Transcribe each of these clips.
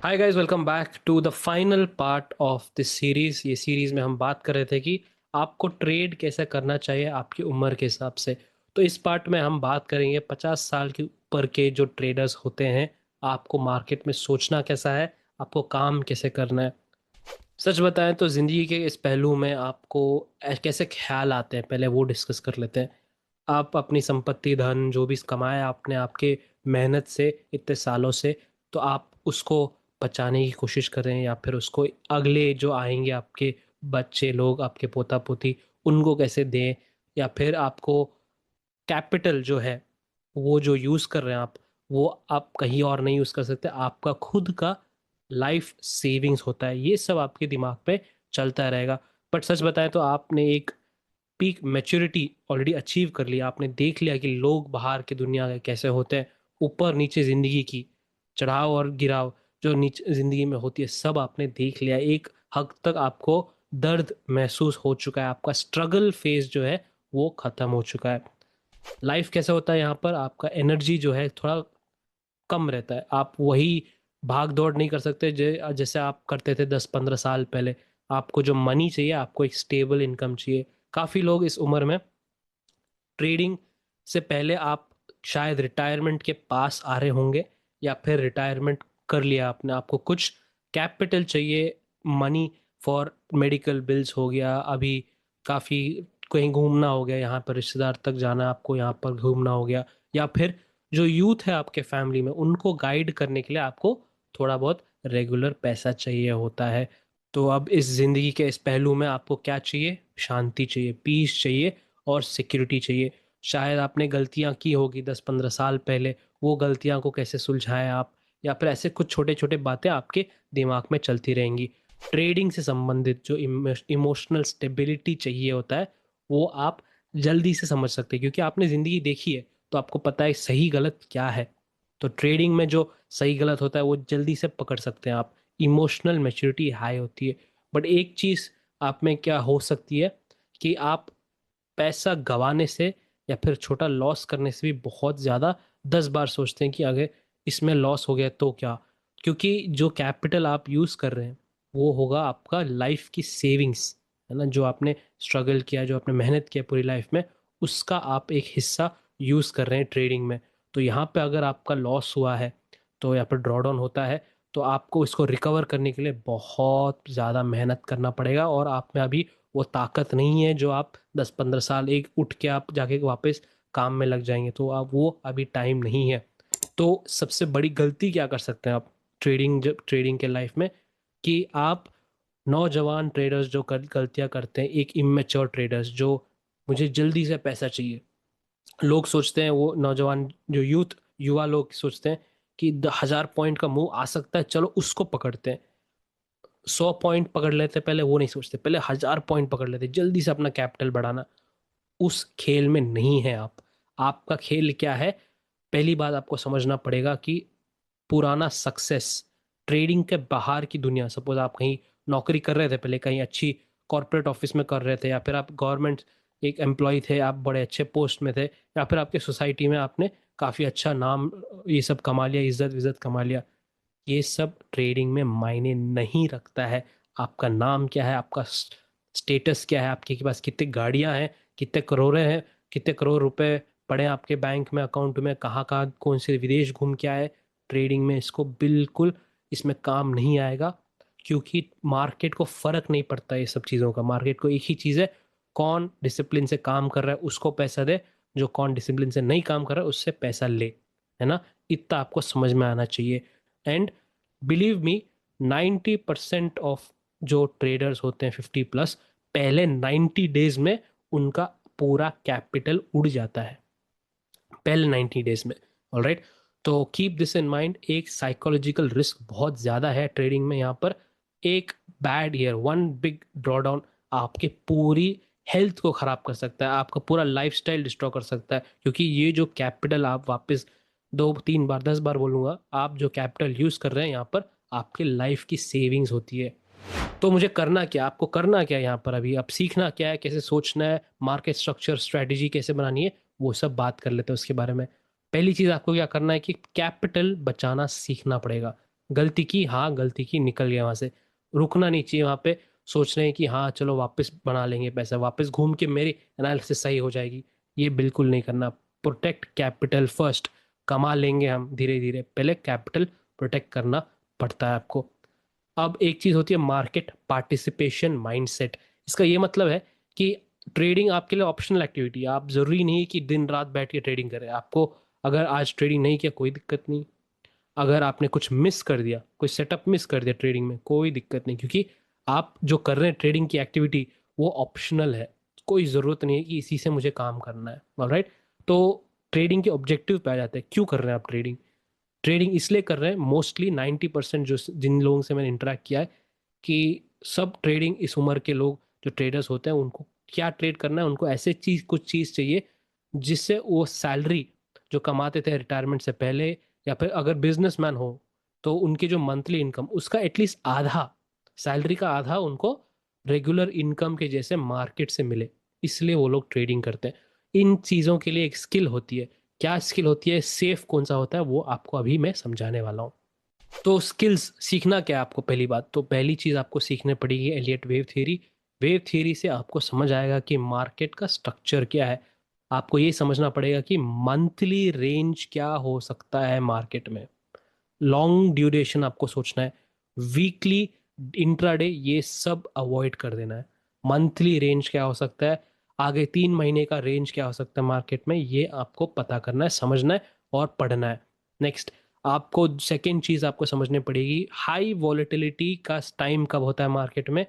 Hi guys, welcome back to the final part of this series. ये series में हम बात कर रहे थे कि आपको ट्रेड कैसे करना चाहिए आपकी उम्र के हिसाब से। तो इस पार्ट में हम बात करेंगे 50 साल के ऊपर के जो ट्रेडर्स होते हैं, आपको मार्केट में सोचना कैसा है, आपको काम कैसे करना है। सच बताएं तो ज़िंदगी के इस पहलू में आपको कैसे ख्याल आते हैं, पहले वो डिस्कस कर लेते हैं। आप अपनी संपत्ति, धन जो भी कमाया आपने आपके मेहनत से इतने सालों से, तो आप उसको बचाने की कोशिश करें या फिर उसको अगले जो आएंगे आपके बच्चे लोग, आपके पोता पोती, उनको कैसे दें। या फिर आपको कैपिटल जो है, वो जो यूज़ कर रहे हैं आप, वो आप कहीं और नहीं यूज़ कर सकते। आपका खुद का लाइफ सेविंग्स होता है, ये सब आपके दिमाग पे चलता रहेगा। बट सच बताएं तो आपने एक पीक मैच्योरिटी ऑलरेडी अचीव कर लिया। आपने देख लिया कि लोग बाहर की दुनिया के कैसे होते हैं, ऊपर नीचे ज़िंदगी की चढ़ाव और गिराव जो नीचे ज़िंदगी में होती है, सब आपने देख लिया। एक हद तक आपको दर्द महसूस हो चुका है, आपका स्ट्रगल फेज जो है वो ख़त्म हो चुका है। लाइफ कैसा होता है यहाँ पर, आपका एनर्जी जो है थोड़ा कम रहता है। आप वही भाग दौड़ नहीं कर सकते जैसे आप करते थे 10-15 साल पहले। आपको जो मनी चाहिए, आपको एक स्टेबल इनकम चाहिए। काफ़ी लोग इस उम्र में ट्रेडिंग से पहले आप शायद रिटायरमेंट के पास आ रहे होंगे, या फिर रिटायरमेंट कर लिया आपने। आपको कुछ कैपिटल चाहिए, मनी फॉर मेडिकल बिल्स हो गया, अभी काफ़ी कहीं घूमना हो गया, यहाँ पर रिश्तेदार तक जाना, आपको यहाँ पर घूमना हो गया। या फिर जो यूथ है आपके फैमिली में, उनको गाइड करने के लिए आपको थोड़ा बहुत रेगुलर पैसा चाहिए होता है। तो अब इस ज़िंदगी के इस पहलू में आपको क्या चाहिए? शांति चाहिए, पीस चाहिए और सिक्योरिटी चाहिए। शायद आपने गलतियां की होगी 10-15 साल पहले, वो गलतियां को कैसे सुलझाएं आप, या फिर ऐसे कुछ छोटे छोटे बातें आपके दिमाग में चलती रहेंगी। ट्रेडिंग से संबंधित जो इमोशनल स्टेबिलिटी चाहिए होता है, वो आप जल्दी से समझ सकते हैं, क्योंकि आपने ज़िंदगी देखी है, तो आपको पता है सही गलत क्या है। तो ट्रेडिंग में जो सही गलत होता है वो जल्दी से पकड़ सकते हैं आप। इमोशनल मैच्योरिटी हाई होती है। बट एक चीज़ आप में क्या हो सकती है कि आप पैसा गंवाने से या फिर छोटा लॉस करने से भी बहुत ज़्यादा 10 बार सोचते हैं कि अगर इसमें लॉस हो गया तो क्या। क्योंकि जो कैपिटल आप यूज़ कर रहे हैं, वो होगा आपका लाइफ की सेविंग्स, है ना, जो आपने स्ट्रगल किया, जो आपने मेहनत किया पूरी लाइफ में, उसका आप एक हिस्सा यूज़ कर रहे हैं ट्रेडिंग में। तो यहाँ पे अगर आपका लॉस हुआ है, तो या फिर ड्रॉ डाउन होता है, तो आपको इसको रिकवर करने के लिए बहुत ज़्यादा मेहनत करना पड़ेगा। और आप में अभी वो ताकत नहीं है जो आप 10-15 साल एक उठ के आप जाके वापस काम में लग जाएंगे, तो आप वो अभी टाइम नहीं है। तो सबसे बड़ी गलती क्या कर सकते हैं आप ट्रेडिंग के लाइफ में, कि आप नौजवान ट्रेडर्स जो गलतियां करते हैं, एक इमेच्योर ट्रेडर्स जो मुझे जल्दी से पैसा चाहिए, लोग सोचते हैं, वो नौजवान जो युवा लोग सोचते हैं कि 1000 पॉइंट का मूव आ सकता है, चलो उसको पकड़ते हैं। 100 पॉइंट पकड़ लेते, पहले वो नहीं सोचते, पहले 1000 पॉइंट पकड़ लेते, जल्दी से अपना कैपिटल बढ़ाना। उस खेल में नहीं है आप। आपका खेल क्या है? पहली बात आपको समझना पड़ेगा कि पुराना सक्सेस, ट्रेडिंग के बाहर की दुनिया, सपोज आप कहीं नौकरी कर रहे थे पहले, कहीं अच्छी कॉर्पोरेट ऑफिस में कर रहे थे, या फिर आप गवर्नमेंट एक एम्प्लॉय थे, आप बड़े अच्छे पोस्ट में थे, या फिर आपके सोसाइटी में आपने काफ़ी अच्छा नाम ये सब कमा लिया, इज्जत विज्जत कमा लिया, ये सब ट्रेडिंग में मायने नहीं रखता है। आपका नाम क्या है, आपका स्टेटस क्या है, आपके पास कितनी गाड़ियां हैं, कितने करोड़े हैं, कितने करोड़ रुपए पड़े हैं आपके बैंक में, अकाउंट में, कहाँ कहाँ कौन से विदेश घूम के आए। ट्रेडिंग में इसको बिल्कुल, इसमें काम नहीं आएगा। क्योंकि मार्केट को फर्क नहीं पड़ता ये सब चीज़ों का। मार्केट को एक ही चीज़ है, कौन डिसिप्लिन से काम कर रहा है उसको पैसा दे, जो कौन डिसिप्लिन से नहीं काम कर रहा है उससे पैसा ले, है ना। इतना आपको समझ में आना चाहिए। एंड बिलीव मी, 90% ऑफ जो ट्रेडर्स होते हैं 50+, पहले 90 डेज में उनका पूरा कैपिटल उड़ जाता है, पहले 90 डेज में। ऑलराइट, तो कीप दिस इन माइंड। एक साइकोलॉजिकल रिस्क बहुत ज़्यादा है ट्रेडिंग में। यहाँ पर एक bad year, one big draw down आपके पूरी हेल्थ को ख़राब कर सकता है, आपका पूरा लाइफस्टाइल डिस्ट्रॉ कर सकता है। क्योंकि ये जो कैपिटल आप वापस 2-3 बार 10 बार बोलूँगा, आप जो कैपिटल यूज़ कर रहे हैं यहाँ पर, आपके लाइफ की सेविंग्स होती है। तो मुझे करना क्या, आपको करना क्या है यहाँ पर? अभी आप सीखना क्या है, कैसे सोचना है, मार्केट स्ट्रक्चर स्ट्रेटेजी कैसे बनानी है, वो सब बात कर लेते हैं उसके बारे में। पहली चीज़ आपको क्या करना है कि कैपिटल बचाना सीखना पड़ेगा। गलती की, हाँ गलती की, निकल गया वहां से। रुकना नहीं चाहिए वहां पे, सोच रहे हैं कि हाँ चलो वापस बना लेंगे पैसा, वापस घूम के मेरी एनालिसिस सही हो जाएगी। ये बिल्कुल नहीं करना। Protect capital first. कमा लेंगे हम धीरे धीरे, पहले कैपिटल प्रोटेक्ट करना पड़ता है आपको। अब एक चीज होती है मार्केट पार्टिसिपेशन माइंडसेट। इसका ये मतलब है कि ट्रेडिंग आपके लिए ऑप्शनल एक्टिविटी है। आप जरूरी नहीं है कि दिन रात बैठ के ट्रेडिंग करें। आपको अगर आज ट्रेडिंग नहीं किया कोई दिक्कत नहीं। अगर आपने कुछ मिस कर दिया, कोई सेटअप मिस कर दिया ट्रेडिंग में, कोई दिक्कत नहीं, क्योंकि आप जो कर रहे हैं ट्रेडिंग की एक्टिविटी वो ऑप्शनल है। कोई ज़रूरत नहीं है कि इसी से मुझे काम करना है। ऑलराइट। तो ट्रेडिंग के ऑब्जेक्टिव पे आ जाते हैं, क्यों कर रहे हैं आप ट्रेडिंग। ट्रेडिंग इसलिए कर रहे हैं, मोस्टली 90% जो जिन लोगों से मैंने इंटरेक्ट किया है, कि सब ट्रेडिंग इस उम्र के लोग जो ट्रेडर्स होते हैं उनको क्या ट्रेड करना है, उनको ऐसे चीज कुछ चीज चाहिए जिससे वो सैलरी जो कमाते थे रिटायरमेंट से पहले, या फिर अगर बिजनेसमैन हो तो उनकी जो मंथली इनकम उसका एटलीस्ट आधा, सैलरी का आधा उनको रेगुलर इनकम के जैसे मार्केट से मिले। इसलिए वो लोग ट्रेडिंग करते हैं। इन चीज़ों के लिए एक स्किल होती है। क्या स्किल होती है, सेफ कौन सा होता है, वो आपको अभी मैं समझाने वाला हूँ। तो स्किल्स सीखना क्या है आपको, पहली बात तो पहली चीज आपको सीखने पड़ेगी Elliott wave theory. Wave theory से आपको समझ आएगा कि मार्केट का स्ट्रक्चर क्या है। आपको ये समझना पड़ेगा कि मंथली रेंज क्या हो सकता है मार्केट में। लॉन्ग ड्यूरेशन आपको सोचना है। वीकली, इंट्राडे, ये सब अवॉइड कर देना है। मंथली रेंज क्या हो सकता है, आगे 3 महीने का रेंज क्या हो सकता है मार्केट में, ये आपको पता करना है, समझना है और पढ़ना है। नेक्स्ट, आपको सेकेंड चीज आपको समझनी पड़ेगी, हाई वॉलेटिलिटी का टाइम कब होता है मार्केट में,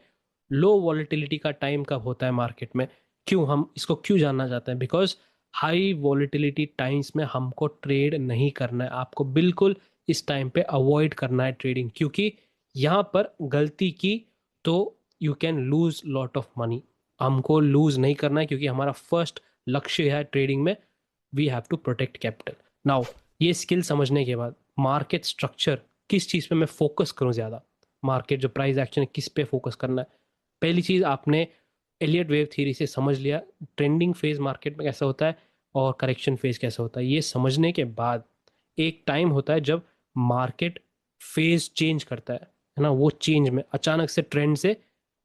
लो वॉलेटिलिटी का टाइम कब होता है मार्केट में। क्यों, हम इसको क्यों जानना चाहते हैं, बिकॉज हाई वॉलेटिलिटी टाइम्स में हमको ट्रेड नहीं करना है। आपको बिल्कुल इस टाइम पे अवॉइड करना है ट्रेडिंग, क्योंकि यहाँ पर गलती की तो you can lose lot of money. हमको लूज नहीं करना है, क्योंकि हमारा फर्स्ट लक्ष्य है ट्रेडिंग में, we have to protect capital. Now, ये स्किल समझने के बाद मार्केट स्ट्रक्चर, किस चीज़ पे मैं फोकस करूं ज़्यादा, मार्केट जो प्राइस एक्शन है किस पे फोकस करना है। पहली चीज़, आपने एलियट वेव थ्योरी से समझ लिया ट्रेंडिंग फेज मार्केट में कैसा होता है और करेक्शन फेज कैसा होता है। ये समझने के बाद एक टाइम होता है जब मार्केट फेज चेंज करता है ना, वो चेंज में अचानक से ट्रेंड से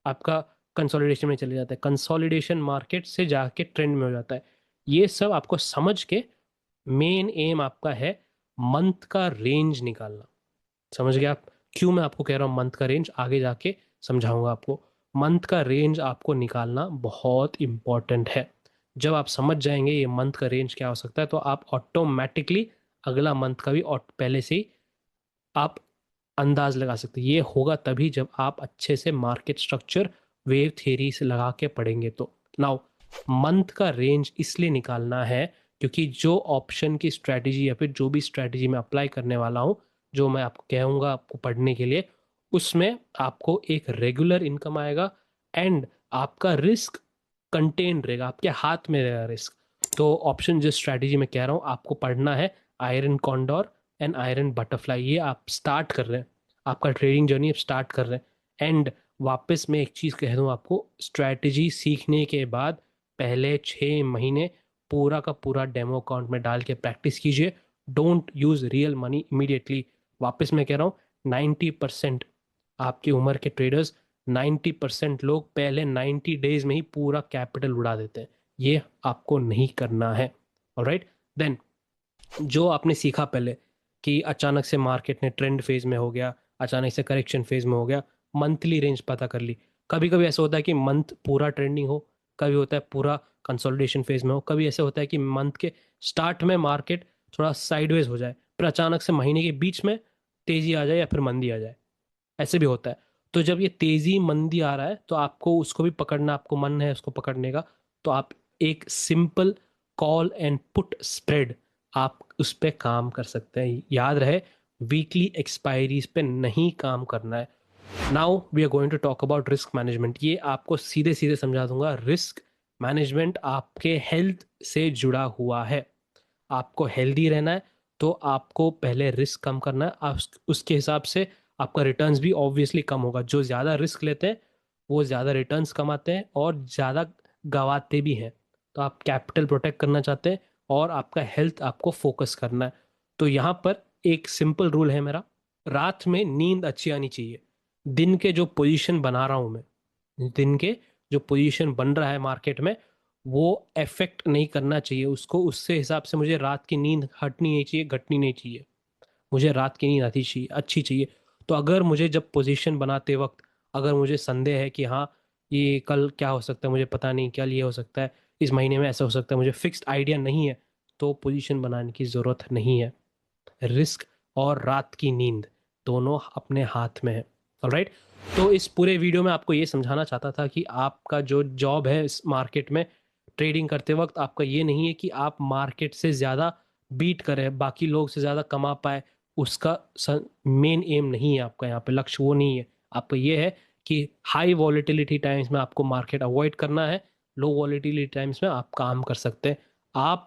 आपका कंसोलिडेशन में चले जाता है, कंसोलिडेशन मार्केट से जाके ट्रेंड में हो जाता है। ये सब आपको समझ के मेन एम आपका है मंथ का रेंज निकालना। समझ गए आप, क्यों मैं आपको कह रहा हूँ मंथ का रेंज, आगे जाके समझाऊंगा आपको। मंथ का रेंज आपको निकालना बहुत इंपॉर्टेंट है। जब आप समझ जाएंगे ये मंथ का रेंज क्या हो सकता है, तो आप ऑटोमेटिकली अगला मंथ का भी और पहले से ही आप अंदाज लगा सकते हैं। ये होगा तभी जब आप अच्छे से मार्केट स्ट्रक्चर वेव थ्योरी से लगा के पढ़ेंगे। तो नाउ, मंथ का रेंज इसलिए निकालना है क्योंकि जो ऑप्शन की स्ट्रैटेजी या फिर जो भी स्ट्रैटेजी मैं अप्लाई करने वाला हूँ, जो मैं आपको कहूँगा आपको पढ़ने के लिए, उसमें आपको एक रेगुलर इनकम आएगा एंड आपका रिस्क कंटेन रहेगा, आपके हाथ में रहेगा रिस्क। तो ऑप्शन जो स्ट्रैटेजी में कह रहा हूँ आपको पढ़ना है, iron condor and iron butterfly. ये आप स्टार्ट कर रहे हैं, आपका ट्रेडिंग जर्नी आप स्टार्ट कर रहे हैं। एंड वापस मैं एक चीज़ कह दूँ आपको, स्ट्रैटेजी सीखने के बाद पहले 6 महीने पूरा का पूरा डेमो अकाउंट में डाल के प्रैक्टिस कीजिए। Don't use real money immediately. वापस मैं कह रहा हूँ, 90% आपकी उम्र के ट्रेडर्स, 90% लोग पहले 90 डेज में ही पूरा कैपिटल उड़ा देते हैं। ये आपको नहीं करना है। ऑलराइट। देन, जो आपने सीखा पहले कि अचानक से मार्केट ने ट्रेंड फेज में हो गया, अचानक से करेक्शन फेज में हो गया, मंथली रेंज पता कर ली। कभी कभी ऐसा होता है कि मंथ पूरा ट्रेंडिंग हो, कभी होता है पूरा कंसोलिडेशन फेज में हो, कभी ऐसे होता है कि मंथ के स्टार्ट में मार्केट थोड़ा साइडवेज हो जाए, फिर अचानक से महीने के बीच में तेजी आ जाए या फिर मंदी आ जाए। ऐसे भी होता है। तो जब ये तेजी मंदी आ रहा है तो आपको उसको भी पकड़ना, आपको मन है उसको पकड़ने का, तो आप एक simple call and put spread आप उस पर काम कर सकते हैं। याद रहे, वीकली एक्सपायरीज पे नहीं काम करना है। Now we are going to talk about risk management. ये आपको सीधे सीधे समझा दूंगा। रिस्क मैनेजमेंट आपके हेल्थ से जुड़ा हुआ है। आपको हेल्दी रहना है तो आपको पहले रिस्क कम करना है। आप उसके हिसाब से आपका रिटर्न्स भी ऑब्वियसली कम होगा। जो ज़्यादा रिस्क लेते हैं वो ज़्यादा रिटर्न्स कमाते हैं और ज़्यादा गंवाते भी हैं। तो आप कैपिटल प्रोटेक्ट करना चाहते हैं, और आपका हेल्थ आपको फोकस करना है। तो यहाँ पर एक सिंपल रूल है मेरा, रात में नींद अच्छी आनी चाहिए। दिन के जो पोजीशन बना रहा हूं मैं, दिन के जो पोजीशन बन रहा है मार्केट में, वो अफेक्ट नहीं करना चाहिए उसको। उससे हिसाब से मुझे रात की नींद हटनी नहीं चाहिए, घटनी नहीं चाहिए। मुझे रात की नींद आती चाहिए, अच्छी चाहिए। तो अगर मुझे जब पोजीशन बनाते वक्त अगर मुझे संदेह है कि हाँ ये कल क्या हो सकता है मुझे पता नहीं, क्या ये हो सकता है, इस महीने में ऐसा हो सकता है, मुझे फिक्स्ड आइडिया नहीं है, तो पोजीशन बनाने की ज़रूरत नहीं है। रिस्क और रात की नींद दोनों अपने हाथ में है। ऑलराइट। तो इस पूरे वीडियो में आपको ये समझाना चाहता था कि आपका जो जॉब है इस मार्केट में ट्रेडिंग करते वक्त, आपका ये नहीं है कि आप मार्केट से ज़्यादा बीट करें, बाकी लोग से ज़्यादा कमा पाए। उसका मेन एम नहीं है आपका, यहाँ पे लक्ष्य वो नहीं है। आपका ये है कि हाई वॉलेटिलिटी टाइम्स में आपको मार्केट अवॉइड करना है, लो वॉलेटिलिटी टाइम्स में आप काम कर सकते हैं। आप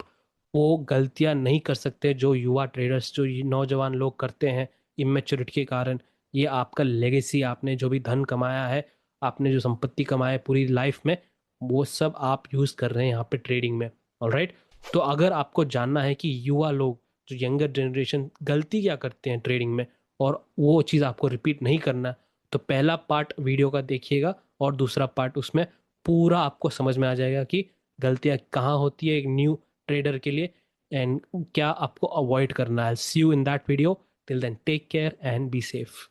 वो गलतियां नहीं कर सकते जो युवा ट्रेडर्स, जो ये नौजवान लोग करते हैं इमेच्योरिटी के कारण। ये आपका लेगेसी, आपने जो भी धन कमाया है, आपने जो संपत्ति कमाया है पूरी लाइफ में, वो सब आप यूज कर रहे हैं यहाँ पे ट्रेडिंग में। ऑलराइट। तो अगर आपको जानना है कि युवा लोग, जो यंगर जनरेशन गलती क्या करते हैं ट्रेडिंग में, और वो चीज़ आपको रिपीट नहीं करना, तो पहला पार्ट वीडियो का देखिएगा और दूसरा पार्ट, उसमें पूरा आपको समझ में आ जाएगा कि गलतियाँ कहाँ होती है एक न्यू ट्रेडर के लिए, एंड क्या आपको अवॉइड करना है। See you in that video. Till then take care and be safe.